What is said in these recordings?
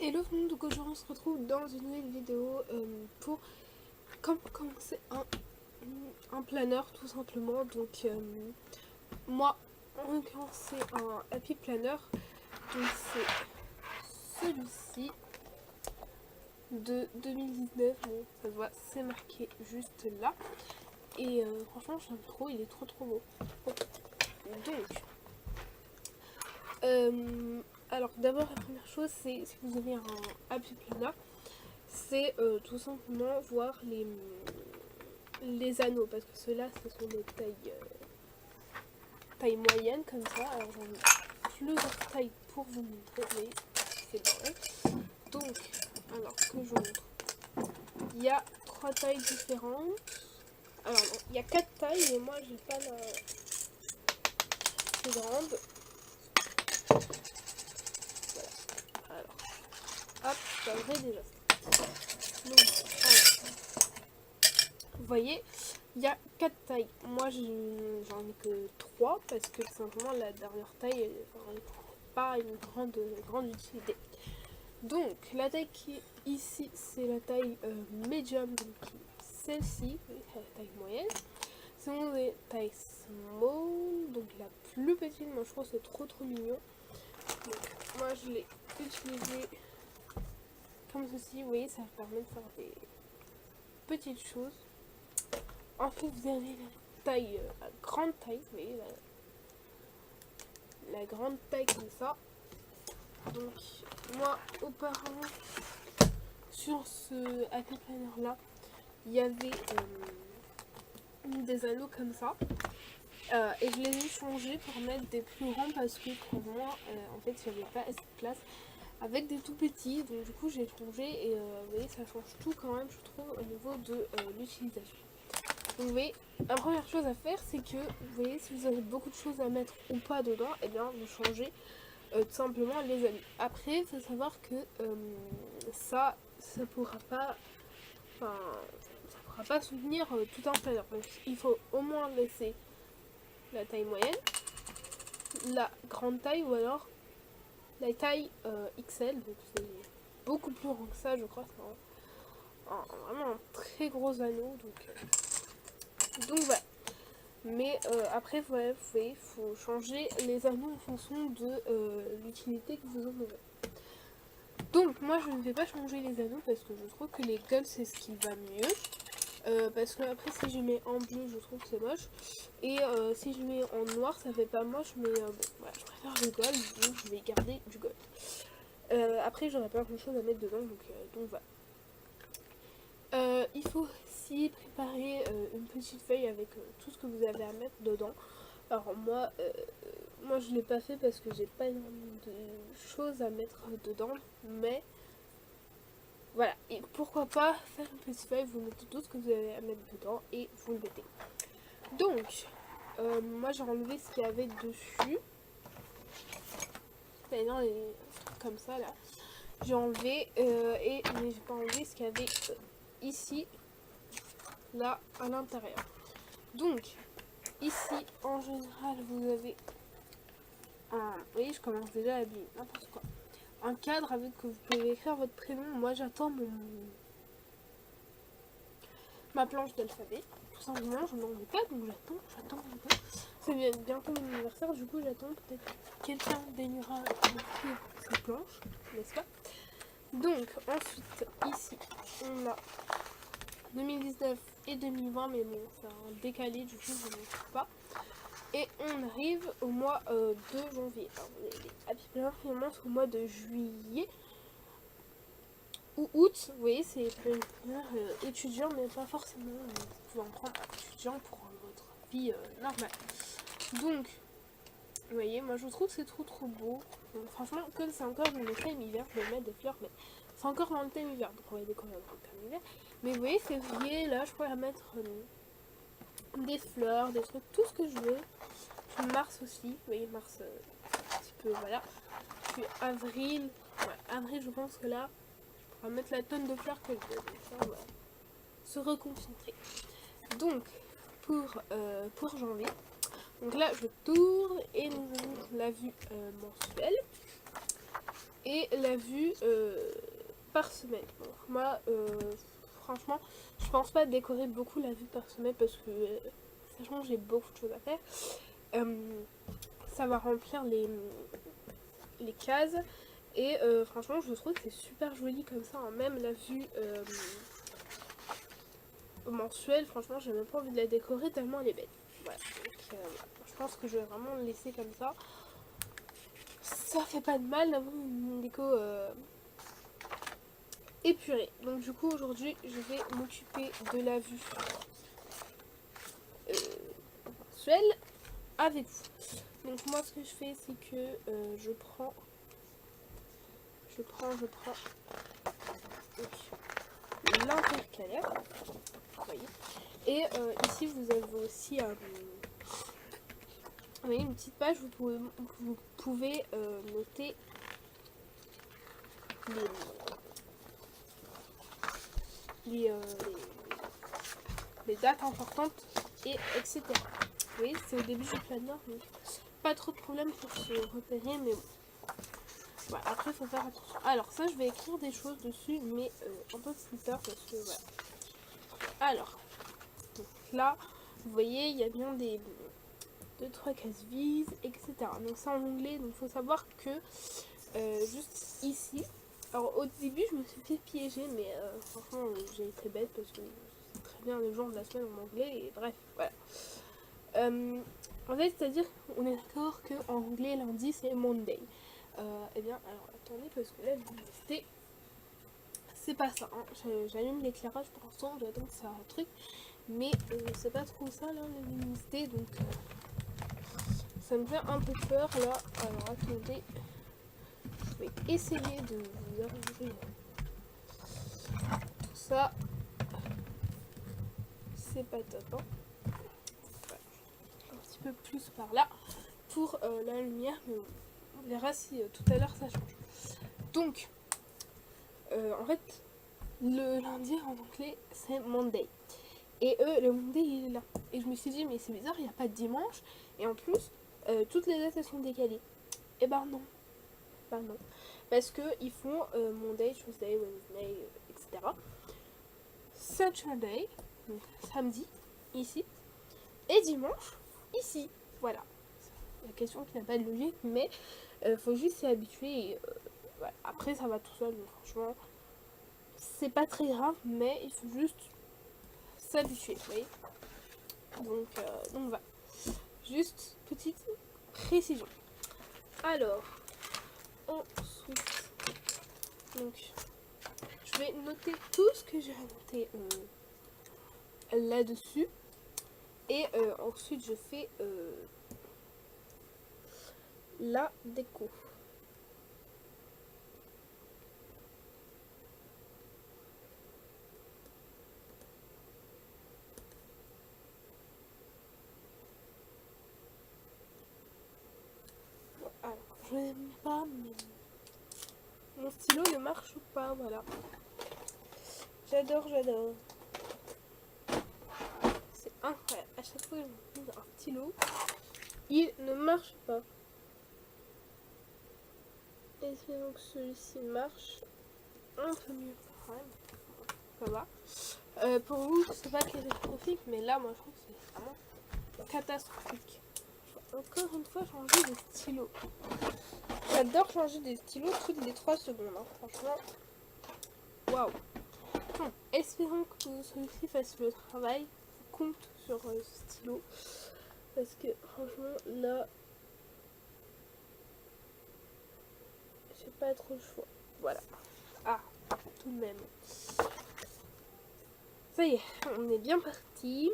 Hello tout le monde, donc aujourd'hui on se retrouve dans une nouvelle vidéo pour commencer un planeur tout simplement. Donc moi en l'occurrence c'est un Happy Planner, donc c'est celui-ci de 2019, bon ça se voit c'est marqué juste là et franchement j'aime trop, il est trop beau. Donc alors d'abord la première chose c'est si vous avez un Happy Planner, c'est tout simplement voir les anneaux, parce que ceux-là ce sont des tailles moyennes comme ça. Alors j'en ai plusieurs tailles pour vous montrer, oui, c'est vrai. Donc alors que je montre, il y a 3 tailles différentes. Alors non, il y a 4 tailles mais moi j'ai pas la plus grande. Voilà. Alors hop, ça devrait déjà. Donc vous voyez, il y a 4 tailles. Moi j'en ai que 3 parce que simplement la dernière taille elle n'a pas une grande utilité. Donc la taille qui est ici c'est la taille medium, donc celle-ci, la taille moyenne. Sinon les tailles small, donc la plus petite, moi je trouve c'est trop mignon. Donc moi je l'ai utilisé comme ceci, vous voyez ça permet de faire des petites choses. Ensuite vous avez la taille, la grande taille, vous voyez la grande taille comme ça. Donc moi auparavant sur ce Happy Planner là il y avait des anneaux comme ça et je les ai changés pour mettre des plus grands parce que pour moi en fait il n'y avait pas assez de place avec des tout petits, donc du coup j'ai changé et vous voyez ça change tout quand même je trouve au niveau de l'utilisation. Donc vous voyez, la première chose à faire c'est que vous voyez si vous avez beaucoup de choses à mettre ou pas dedans, et bien vous changez tout simplement les anneaux. Après il faut savoir que ça pourra pas, enfin ça pourra pas soutenir tout un planner. Donc il faut au moins laisser la taille moyenne, la grande taille ou alors la taille XL, donc c'est beaucoup plus grand que ça je crois, c'est vraiment un très gros anneau, donc voilà. Mais après voilà, vous voyez, il faut changer les anneaux en fonction de l'utilité que vous en aurez. Donc moi je ne vais pas changer les anneaux parce que je trouve que les gueules c'est ce qui va mieux. Parce que après si je mets en bleu je trouve que c'est moche. Et si je mets en noir ça fait pas moche, mais bon voilà, je préfère le gold, donc je vais garder du gold. Après j'aurais pas grand chose à mettre dedans, donc voilà. Il faut aussi préparer une petite feuille avec tout ce que vous avez à mettre dedans. Alors moi je l'ai pas fait parce que j'ai pas énormément de choses à mettre dedans, mais voilà. Et pourquoi pas faire une petite feuille, vous mettez tout ce que vous avez à mettre dedans et vous le mettez. Donc moi j'ai enlevé ce qu'il y avait dessus, c'est-à-dire les trucs comme ça là. J'ai enlevé mais j'ai pas enlevé ce qu'il y avait ici, là à l'intérieur. Donc ici en général vous avez un, vous voyez je commence déjà à habiller n'importe quoi, un cadre avec que vous pouvez écrire votre prénom. Moi j'attends ma planche d'alphabet tout simplement, je n'en ai pas donc j'attends un peu. C'est bientôt mon anniversaire, du coup j'attends, peut-être quelqu'un daignera m'offrir cette planche, n'est-ce pas. Donc ensuite ici on a 2019 et 2020, mais bon c'est un décalé du coup je ne le trouve pas. Et on arrive au mois de janvier. Alors les Happy Planner commencent au mois de juillet ou août. Vous voyez c'est planner étudiant, mais pas forcément vous pouvez en prendre étudiant pour votre vie normale. Donc vous voyez, moi je trouve que c'est trop beau. Donc, franchement, comme c'est encore dans le thème hiver, je vais mettre des fleurs, mais c'est encore dans le thème hiver, donc on va découvrir dans le thème hiver. Mais vous voyez, février, là je pourrais mettre des fleurs, des trucs, tout ce que je veux. Puis mars aussi, vous voyez, mars un petit peu, voilà. Puis avril, ouais, avril je pense que là, je pourrais mettre la tonne de fleurs que je veux. Donc ça, on va se reconcentrer. Donc, pour janvier, donc là je tourne et nous avons la vue mensuelle. et la vue par semaine. Donc moi, franchement, je pense pas décorer beaucoup la vue par semaine parce que, sachant que j'ai beaucoup de choses à faire, ça va remplir les cases. Et franchement, je trouve que c'est super joli comme ça, hein. Même la vue mensuelle, franchement, j'ai même pas envie de la décorer tellement elle est belle. Voilà, donc je pense que je vais vraiment le laisser comme ça. Ça fait pas de mal d'avoir une déco épurée. Donc du coup, aujourd'hui, je vais m'occuper de la vue mensuelle avec vous. Donc moi, ce que je fais, c'est que je prends l'intercalaire, vous voyez. Et ici, vous avez aussi vous voyez, une petite page où vous pouvez noter les dates importantes, et etc. Vous voyez, c'est au début du planeur, donc pas trop de problème pour se repérer, mais bon. Voilà, après, il faut faire attention. Alors, ça, je vais écrire des choses dessus, mais un peu plus tard, parce que voilà. Alors, donc là, vous voyez, il y a bien des 2-3 cases vides, etc. Donc, c'est en anglais, donc il faut savoir que juste ici, alors au début, je me suis fait piéger, mais franchement, j'ai été bête parce que c'est très bien les jours de la semaine en anglais, et bref, voilà. En fait, c'est-à-dire, on est d'accord qu'en anglais, lundi, c'est Monday. Eh bien, alors attendez, parce que là, luminosité, c'est pas ça. Hein. J'allume l'éclairage pour l'instant, j'attends que ça un truc, mais c'est pas trop ça là, la luminosité, donc ça me fait un peu peur là. Alors attendez, je vais essayer de vous arranger tout ça. C'est pas top. Hein. Voilà. Un petit peu plus par là pour la lumière, mais on verra si tout à l'heure ça change. Donc, en fait, le lundi en anglais c'est Monday. Et eux, le Monday il est là. Et je me suis dit, mais c'est bizarre, il n'y a pas de dimanche. Et en plus, toutes les dates elles sont décalées. Et ben non. Ben non. Parce qu'ils font Monday, Tuesday, Wednesday, etc. Saturday, donc samedi, ici. Et dimanche, ici. Voilà. La question qui n'a pas de logique, mais faut juste s'y habituer. Et, voilà. Après, ça va tout seul, donc franchement, c'est pas très grave, mais il faut juste s'habituer, vous voyez. Donc voilà. Juste petite précision. Alors, ensuite, donc, je vais noter tout ce que j'ai noté là-dessus. Et ensuite, je fais la déco. Alors, je n'aime pas, mais mon stylo ne marche pas, voilà. J'adore. C'est incroyable. À chaque fois que je mets un stylo, il ne marche pas. Espérons que celui-ci marche un peu mieux quand même. Ça va. Pour vous, c'est pas catastrophique, mais là, moi, je trouve que c'est vraiment catastrophique. Je vais encore une fois changer de stylo. J'adore changer des stylos toutes les 3 secondes. Hein. Franchement, waouh. Bon, espérons que celui-ci fasse le travail. Je compte sur ce stylo. Parce que franchement, là, j'ai pas trop le choix. Voilà. Ah, tout de même. Ça y est, on est bien parti.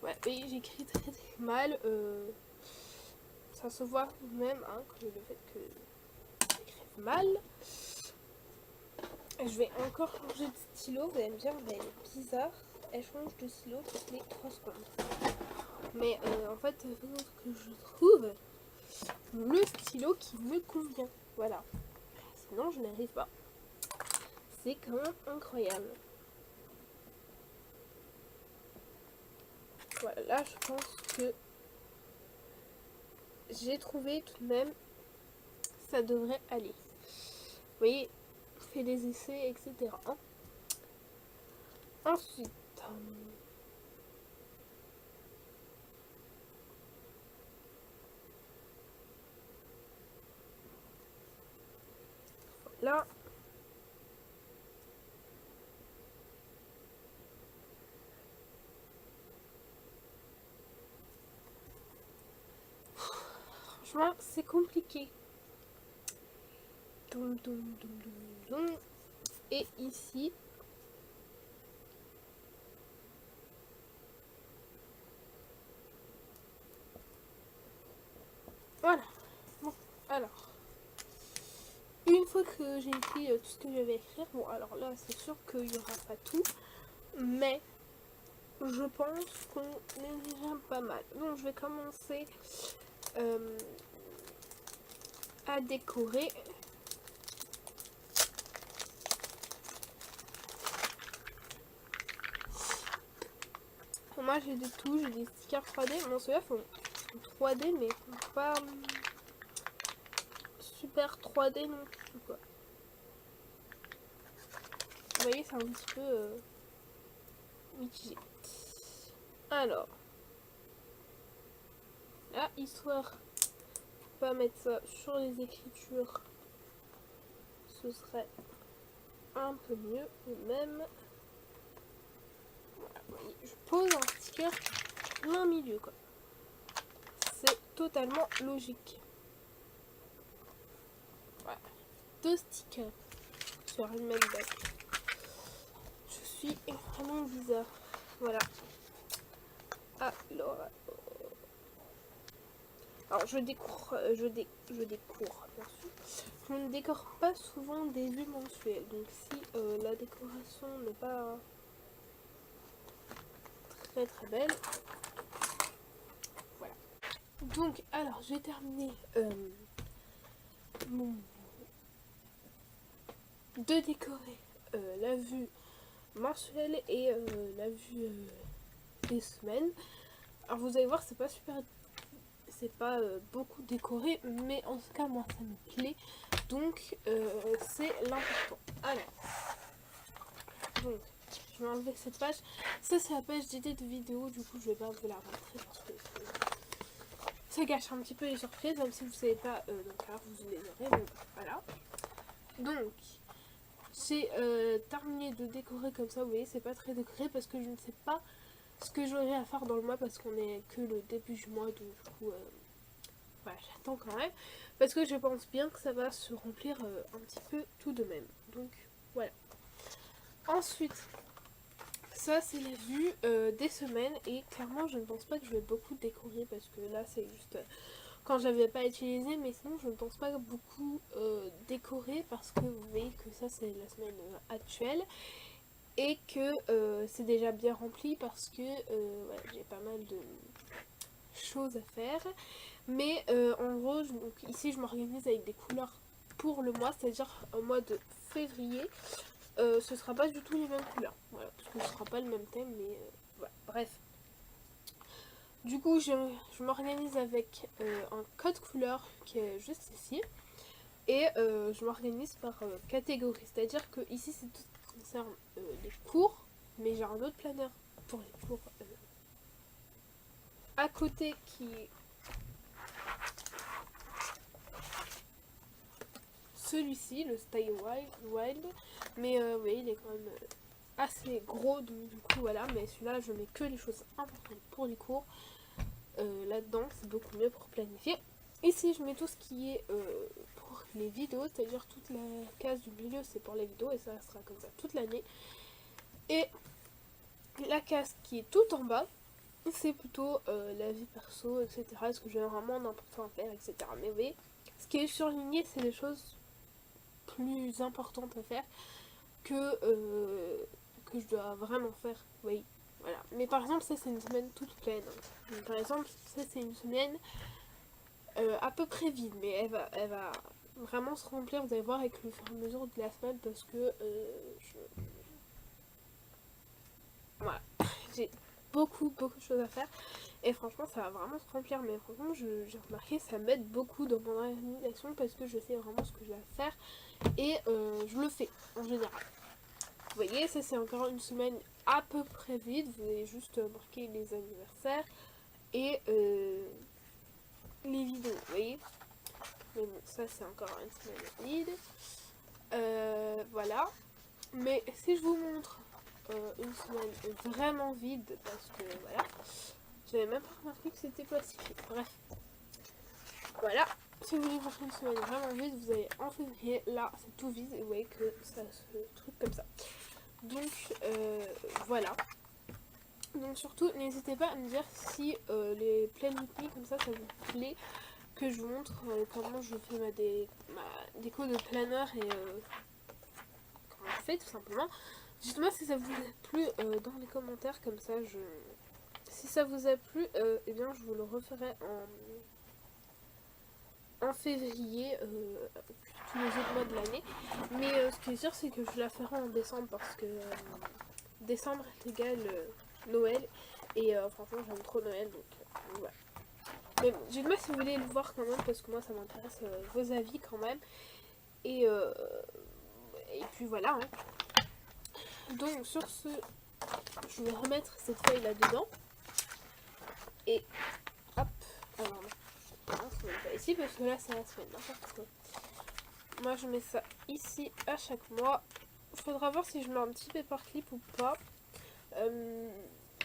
Ouais, oui, j'écris très mal. Ça se voit même hein, que le fait que j'écrive mal. Je vais encore changer de stylo. Vous allez me dire, elle est bizarre. Elle change de stylo toutes les 3 secondes. Mais en fait, il faut que je trouve le stylo qui me convient. Voilà. Sinon, je n'arrive pas. c'est quand même incroyable. Voilà, là je pense que j'ai trouvé tout de même, ça devrait aller. Vous voyez, je fais des essais, etc. Ensuite, là, franchement, c'est compliqué. Doum, doum, doum, doum, doum. Et ici, voilà. Bon, alors, une fois que j'ai écrit tout ce que je vais écrire, bon, alors là, c'est sûr qu'il n'y aura pas tout, mais je pense qu'on est déjà pas mal. Donc, je vais commencer à décorer. Moi, j'ai de tout, j'ai des stickers 3D. Bon, ceux-là font 3D, mais font pas super 3D non plus, quoi. Vous voyez, c'est un petit peu mitigé. Alors, là, histoire de pas mettre ça sur les écritures, ce serait un peu mieux. Et même, voilà, vous voyez, je pose un sticker plein milieu, quoi. C'est totalement logique. Voilà, 2 stickers sur une même date. Je suis vraiment bizarre. Voilà. Alors je découvre, bien sûr. Je ne décore pas souvent des vues mensuelles, donc si la décoration n'est pas très très belle, voilà. Donc alors j'ai terminé de décorer la vue mensuelle et la vue des semaines. Alors vous allez voir, c'est pas super, c'est pas beaucoup décoré, mais en tout cas moi ça me plaît, donc c'est l'important. Alors, donc je vais enlever cette page. Ça c'est la page d'idée de vidéo, du coup je vais pas vous la montrer parce que ça gâche un petit peu les surprises, même si vous savez pas, donc là vous les aurez, donc voilà. Donc j'ai terminé de décorer comme ça, vous voyez c'est pas très décoré parce que je ne sais pas ce que j'aurai à faire dans le mois parce qu'on est que le début du mois, donc du coup voilà, j'attends quand même parce que je pense bien que ça va se remplir un petit peu tout de même, donc voilà. Ensuite, ça c'est la vue des semaines et clairement je ne pense pas que je vais beaucoup décorer parce que là c'est juste quand j'avais pas utilisé, mais sinon je ne pense pas beaucoup décorer parce que vous voyez que ça c'est la semaine actuelle et que c'est déjà bien rempli parce que voilà, j'ai pas mal de choses à faire, mais en gros donc, ici je m'organise avec des couleurs pour le mois, c'est à dire au mois de février ce sera pas du tout les mêmes couleurs, voilà, parce que ce sera pas le même thème, mais voilà, bref. Du coup, je m'organise avec un code couleur qui est juste ici. Et je m'organise par catégorie. C'est-à-dire que ici, c'est tout ce qui concerne les cours. Mais j'ai un autre planeur pour les cours à côté qui est celui-ci, le Stay Wild. Mais vous voyez, il est quand même assez gros. Donc du coup, voilà. Mais celui-là, je mets que les choses importantes pour les cours. Là-dedans, c'est beaucoup mieux pour planifier. Ici, je mets tout ce qui est pour les vidéos, c'est-à-dire toute la case du milieu, c'est pour les vidéos et ça sera comme ça toute l'année. Et la case qui est tout en bas, c'est plutôt la vie perso, etc. Est-ce que j'ai vraiment d'important à faire, etc. Mais vous voyez, ce qui est surligné, c'est des choses plus importantes à faire que je dois vraiment faire. Oui, voilà. Mais par exemple, ça c'est une semaine toute pleine. Donc, par exemple, ça c'est une semaine à peu près vide, mais elle va vraiment se remplir, vous allez voir, avec le fur et à mesure de la semaine, parce que voilà, j'ai beaucoup de choses à faire. Et franchement, ça va vraiment se remplir. Mais franchement, j'ai remarqué, ça m'aide beaucoup dans mon organisation parce que je sais vraiment ce que j'ai à faire. Et je le fais en général. Vous voyez, ça c'est encore une semaine à peu près vide. Vous allez juste marquer les anniversaires et les vidéos. Vous voyez. Mais bon, ça c'est encore une semaine vide. Voilà. Mais si je vous montre une semaine vraiment vide, parce que voilà, j'avais même pas remarqué que c'était plastifié. Bref. Voilà. Si vous voulez voir une semaine vraiment vide, vous allez en février. Là, c'est tout vide et vous voyez que ça se truc comme ça. Donc, voilà. Donc surtout, n'hésitez pas à me dire si les pleines nuits comme ça vous plaît. Que je vous montre comment je fais ma déco de planeur et comment je fais tout simplement. Dites-moi si ça vous a plu dans les commentaires, comme ça si ça vous a plu, eh bien je vous le referai en février, tous les autres mois de l'année. Mais ce qui est sûr, c'est que je la ferai en décembre parce que décembre est égal Noël et franchement j'aime trop Noël, donc voilà. Mais bon, dites-moi si vous voulez le voir quand même, parce que moi ça m'intéresse vos avis quand même. Et puis voilà. Hein. Donc sur ce, je vais remettre cette feuille là dedans. Et hop. Alors non, on met pas ici parce que là c'est la semaine. Moi je mets ça ici à chaque mois. Il faudra voir si je mets un petit paperclip ou pas.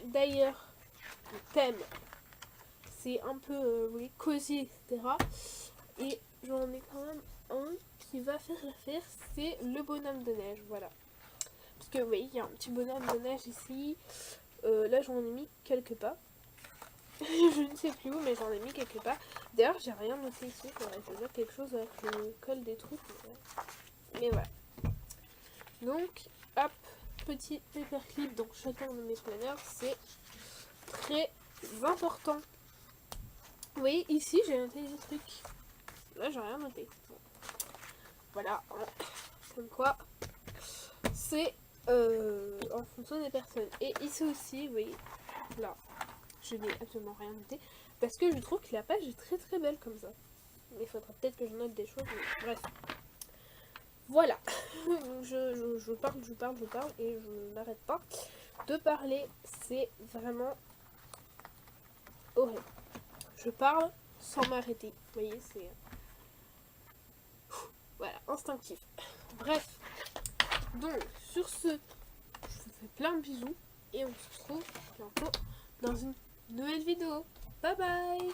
D'ailleurs, le thème c'est un peu oui, cosy, etc. Et j'en ai quand même un qui va faire l'affaire, c'est le bonhomme de neige, voilà. Parce que oui, il y a un petit bonhomme de neige ici. Là j'en ai mis quelque part. Je ne sais plus où, mais j'en ai mis quelque part. D'ailleurs, j'ai rien noté ici, il faudrait que je dire quelque chose, que je colle des trucs. Mais voilà. Donc, hop, petit paperclip dans chacun de mes planeurs, c'est très important. Vous voyez, ici j'ai noté des trucs. Là, j'ai rien noté. Bon. Voilà, comme quoi, c'est en fonction des personnes. Et ici aussi, vous voyez, là, je n'ai absolument rien noté. Parce que je trouve que la page est très belle comme ça. Mais il faudra peut-être que je note des choses. Mais bref. Voilà. je parle et je n'arrête pas de parler. C'est vraiment horrible. Je parle sans m'arrêter. Vous voyez, c'est... Voilà, instinctif. Bref. Donc, sur ce, je vous fais plein de bisous. Et on se retrouve bientôt dans une nouvelle vidéo. Bye bye!